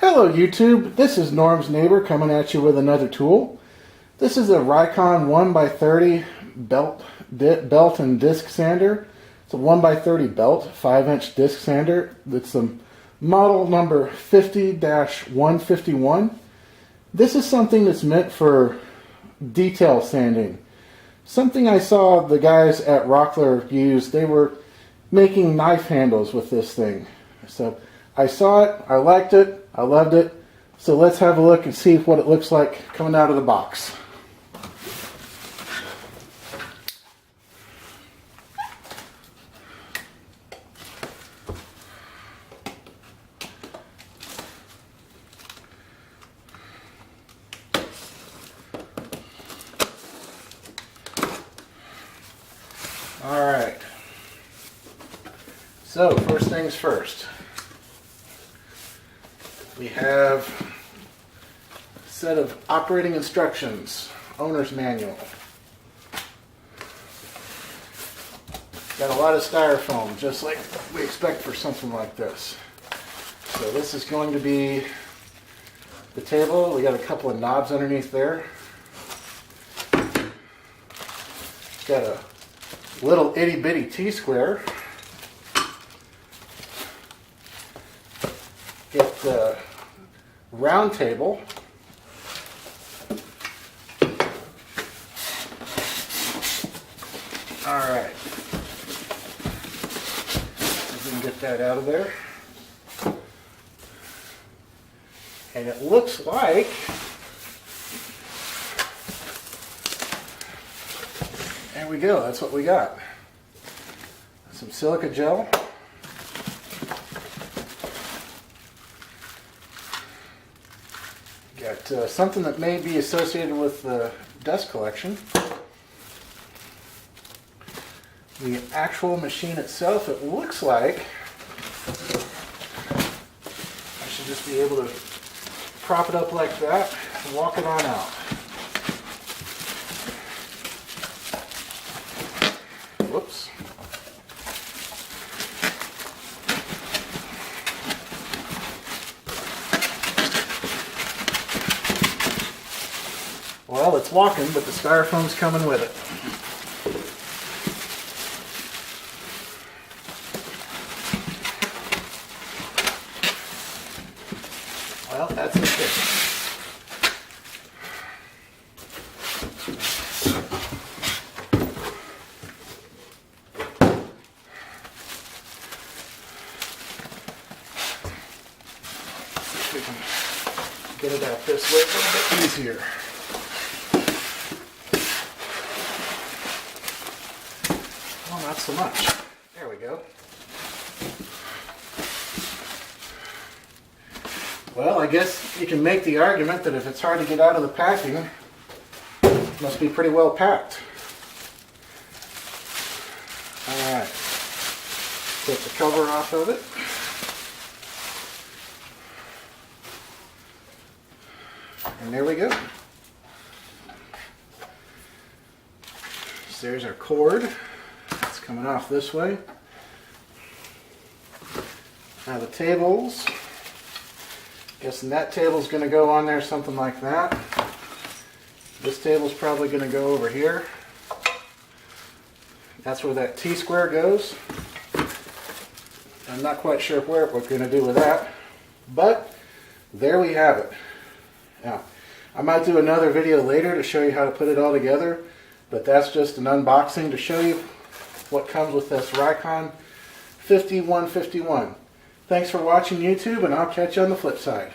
Hello YouTube, this is Norm's neighbor coming at you with another tool. This is a Rikon 1x30 belt and disc sander. It's a 1x30 belt, 5-inch disc sander. It's the model number 50-151. This is something that's meant for detail sanding. Something I saw the guys at Rockler use. They were making knife handles with this thing. So I saw it, I liked it, I loved it. So let's have a look and see what it looks like coming out of the box. Alright, so first things first, we have a set of operating instructions, owner's manual. Got a lot of styrofoam, just like we expect for something like this. So this is going to be the table. We got a couple of knobs underneath there. Got a little itty bitty T-square. Get the round table. Alright. We can get that out of there. And it looks like there we go, that's what we got. Some silica gel. Got something that may be associated with the dust collection. The actual machine itself, it looks like I should just be able to prop it up like that and walk it on out. Whoops. Well, it's walking, but the styrofoam's coming with it. Well, that's okay. We can get it out this way a little bit easier. Well, not so much. There we go. Well, I guess you can make the argument that if it's hard to get out of the packing, it must be pretty well packed. Alright. Take the cover off of it. And there we go. So there's our cord. It's coming off this way. Now the tables. Guessing that table's going to go on there something like that. This table's probably going to go over here. That's where that T-square goes. I'm not quite sure what we're going to do with that. But there we have it. Now, I might do another video later to show you how to put it all together, but that's just an unboxing to show you what comes with this Rikon 50-151. Thanks for watching YouTube, and I'll catch you on the flip side.